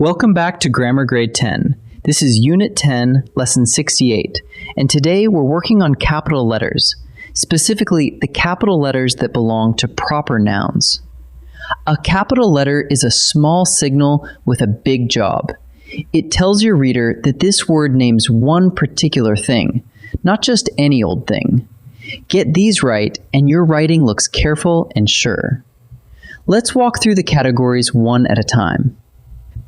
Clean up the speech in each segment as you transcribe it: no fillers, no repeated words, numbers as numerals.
Welcome back to Grammar Grade 10. This is Unit 10, Lesson 68, and today we're working on capital letters, specifically the capital letters that belong to proper nouns. A capital letter is a small signal with a big job. It tells your reader that this word names one particular thing, not just any old thing. Get these right, and your writing looks careful and sure. Let's walk through the categories one at a time.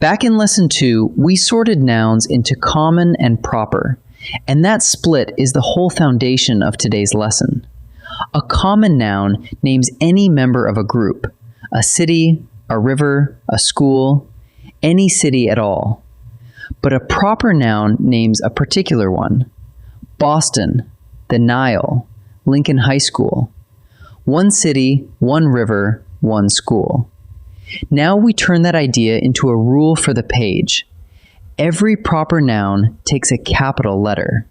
Back in Lesson 2, we sorted nouns into common and proper, and that split is the whole foundation of today's lesson. A common noun names any member of a group, a city, a river, a school, any city at all. But a proper noun names a particular one. Boston, the Nile, Lincoln High School. One city, one river, one school. Now we turn that idea into a rule for the page. Every proper noun takes a capital letter.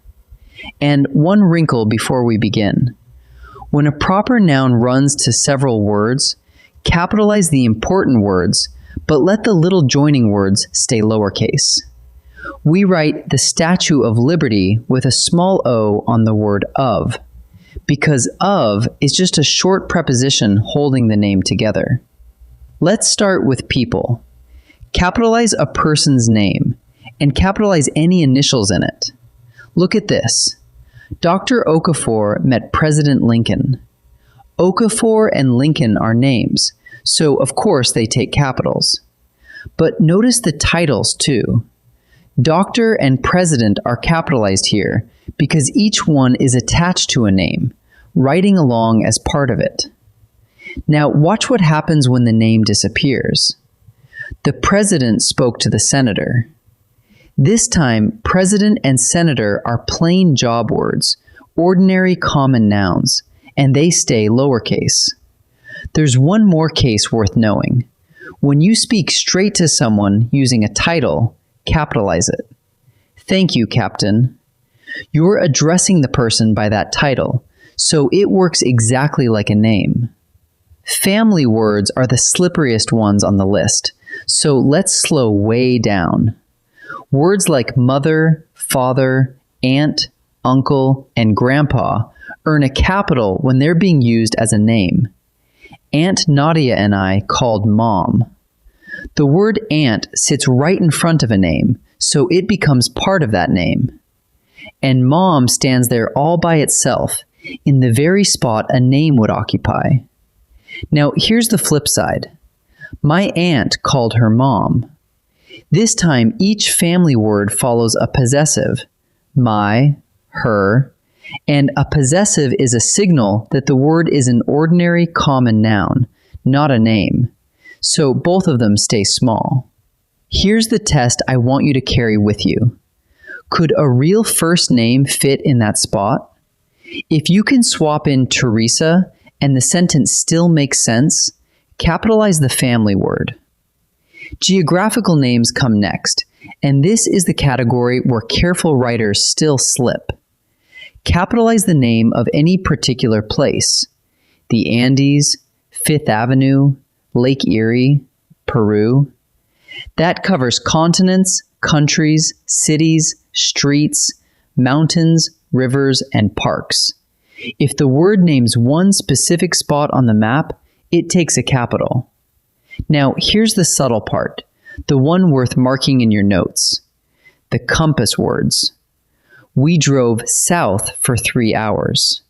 And one wrinkle before we begin. When a proper noun runs to several words, capitalize the important words, but let the little joining words stay lowercase. We write the Statue of Liberty with a small o on the word of, because of is just a short preposition holding the name together. Let's start with people. Capitalize a person's name, and capitalize any initials in it. Look at this. Dr. Okafor met President Lincoln. Okafor and Lincoln are names, so of course they take capitals. But notice the titles too. Doctor and President are capitalized here because each one is attached to a name, writing along as part of it. Now watch what happens when the name disappears. The President spoke to the Senator. This time, President and Senator are plain job words, ordinary common nouns, and they stay lowercase. There's one more case worth knowing. When you speak straight to someone using a title, capitalize it. Thank you, Captain. You're addressing the person by that title, so it works exactly like a name. Family words are the slipperiest ones on the list, so let's slow way down. Words like mother, father, aunt, uncle, and grandpa earn a capital when they're being used as a name. Aunt Nadia and I called Mom. The word aunt sits right in front of a name, so it becomes part of that name. And Mom stands there all by itself, in the very spot a name would occupy. Now here's the flip side. My aunt called her mom. This time each family word follows a possessive, my, her, and a possessive is a signal that the word is an ordinary common noun, not a name. So both of them stay small. Here's the test I want you to carry with you. Could a real first name fit in that spot? If you can swap in Teresa and the sentence still makes sense, capitalize the family word. Geographical names come next, and this is the category where careful writers still slip. Capitalize the name of any particular place. The Andes, Fifth Avenue, Lake Erie, Peru. That covers continents, countries, cities, streets, mountains, rivers, and parks. If the word names one specific spot on the map, it takes a capital. Now, here's the subtle part, the one worth marking in your notes. The compass words. We drove south for 3 hours.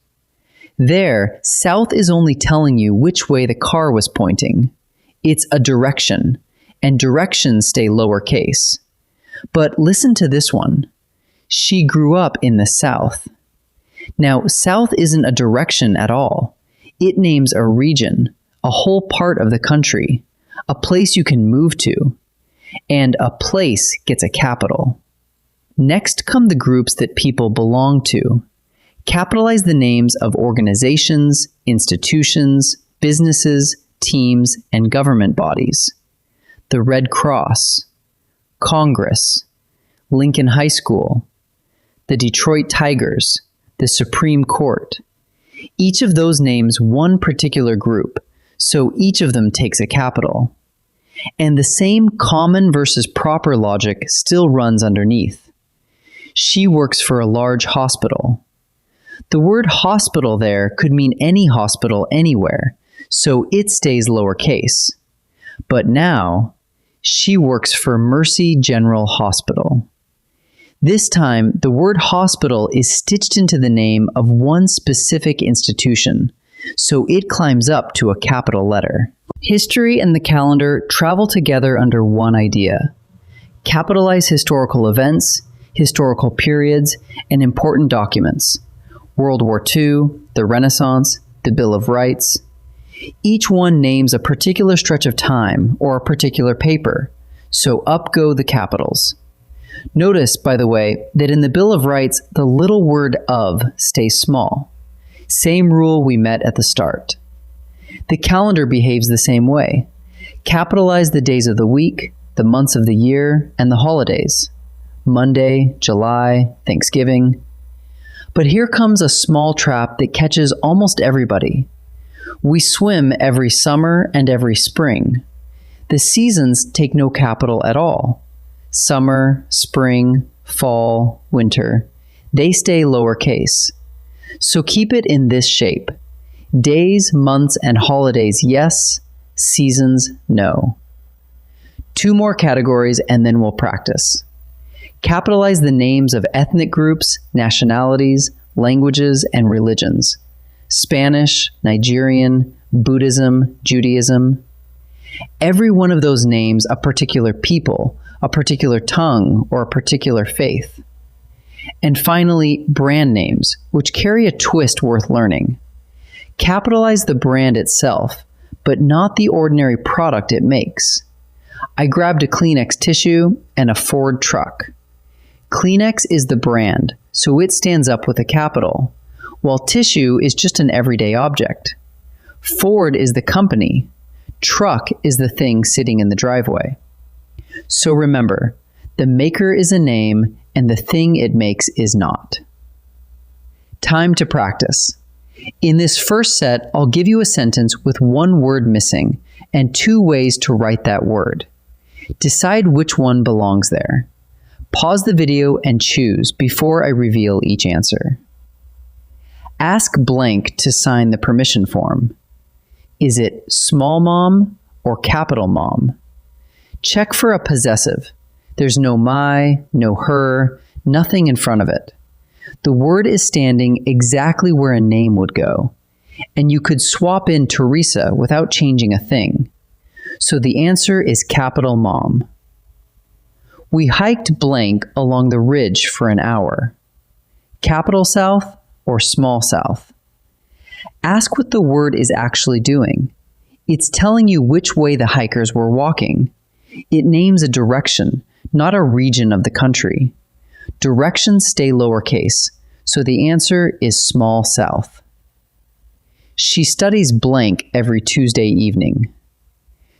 There, south is only telling you which way the car was pointing. It's a direction, and directions stay lowercase. But listen to this one. She grew up in the South. Now, South isn't a direction at all. It names a region, a whole part of the country, a place you can move to, and a place gets a capital. Next come the groups that people belong to. Capitalize the names of organizations, institutions, businesses, teams, and government bodies. The Red Cross, Congress, Lincoln High School, the Detroit Tigers, the Supreme Court. Each of those names one particular group, so each of them takes a capital. And the same common versus proper logic still runs underneath. She works for a large hospital. The word hospital there could mean any hospital anywhere, so it stays lowercase. But now, she works for Mercy General Hospital. This time, the word hospital is stitched into the name of one specific institution, so it climbs up to a capital letter. History and the calendar travel together under one idea. Capitalize historical events, historical periods, and important documents. World War II, the Renaissance, the Bill of Rights. Each one names a particular stretch of time or a particular paper, so up go the capitals. Notice, by the way, that in the Bill of Rights, the little word of stays small. Same rule we met at the start. The calendar behaves the same way. Capitalize the days of the week, the months of the year, and the holidays. Monday, July, Thanksgiving. But here comes a small trap that catches almost everybody. We swim every summer and every spring. The seasons take no capital at all. Summer, spring, fall, winter. They stay lowercase. So keep it in this shape. Days, months, and holidays, yes. Seasons, no. 2 more categories and then we'll practice. Capitalize the names of ethnic groups, nationalities, languages, and religions. Spanish, Nigerian, Buddhism, Judaism. Every one of those names a particular people, a particular tongue, or a particular faith. And finally, brand names, which carry a twist worth learning. Capitalize the brand itself, but not the ordinary product it makes. I grabbed a Kleenex tissue and a Ford truck. Kleenex is the brand, so it stands up with a capital, while tissue is just an everyday object. Ford is the company. Truck is the thing sitting in the driveway. So remember, the maker is a name and the thing it makes is not. Time to practice. In this first set, I'll give you a sentence with 1 word missing and 2 ways to write that word. Decide which one belongs there. Pause the video and choose before I reveal each answer. Ask blank to sign the permission form. Is it small mom or capital mom? Check for a possessive. There's no my, no her, nothing in front of it. The word is standing exactly where a name would go, and you could swap in Teresa without changing a thing. So the answer is capital mom. We hiked blank along the ridge for an hour. Capital south or small south? Ask what the word is actually doing. It's telling you which way the hikers were walking. It names a direction, not a region of the country. Directions stay lowercase, so the answer is small south. She studies blank every Tuesday evening.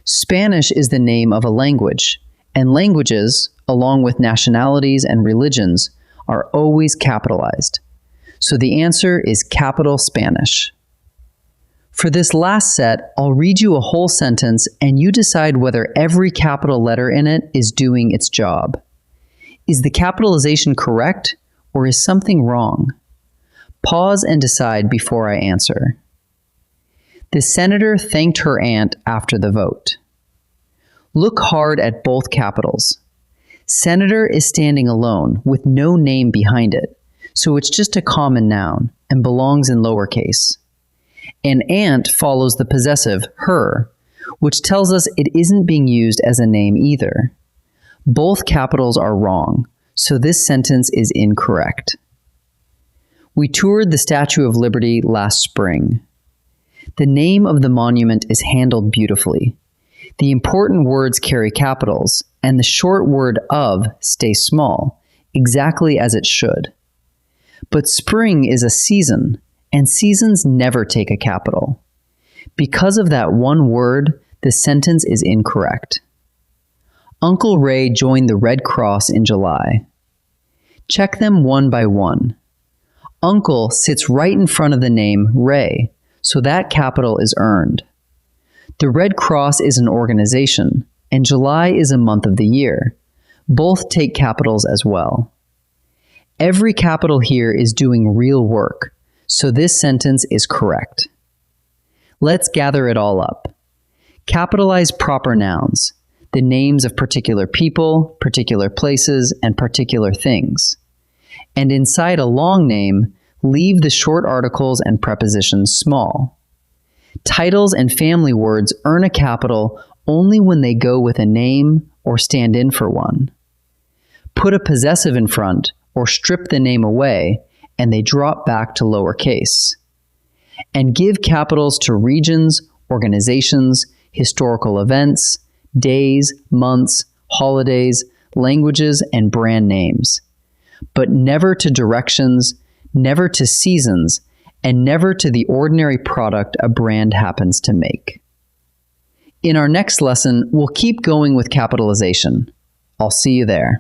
Spanish is the name of a language, and languages, along with nationalities and religions, are always capitalized. So the answer is capital Spanish. For this last set, I'll read you a whole sentence and you decide whether every capital letter in it is doing its job. Is the capitalization correct or is something wrong? Pause and decide before I answer. The senator thanked her aunt after the vote. Look hard at both capitals. Senator is standing alone with no name behind it, so it's just a common noun and belongs in lowercase. And aunt follows the possessive, her, which tells us it isn't being used as a name either. Both capitals are wrong, so this sentence is incorrect. We toured the Statue of Liberty last spring. The name of the monument is handled beautifully. The important words carry capitals, and the short word of stays small, exactly as it should. But spring is a season, and seasons never take a capital. Because of that one word, the sentence is incorrect. Uncle Ray joined the Red Cross in July. Check them one by one. Uncle sits right in front of the name Ray, so that capital is earned. The Red Cross is an organization, and July is a month of the year. Both take capitals as well. Every capital here is doing real work, so this sentence is correct. Let's gather it all up. Capitalize proper nouns, the names of particular people, particular places, and particular things. And inside a long name, leave the short articles and prepositions small. Titles and family words earn a capital only when they go with a name or stand in for one. Put a possessive in front or strip the name away, and they drop back to lowercase. And give capitals to regions, organizations, historical events, days, months, holidays, languages, and brand names. But never to directions, never to seasons, and never to the ordinary product a brand happens to make. In our next lesson, we'll keep going with capitalization. I'll see you there.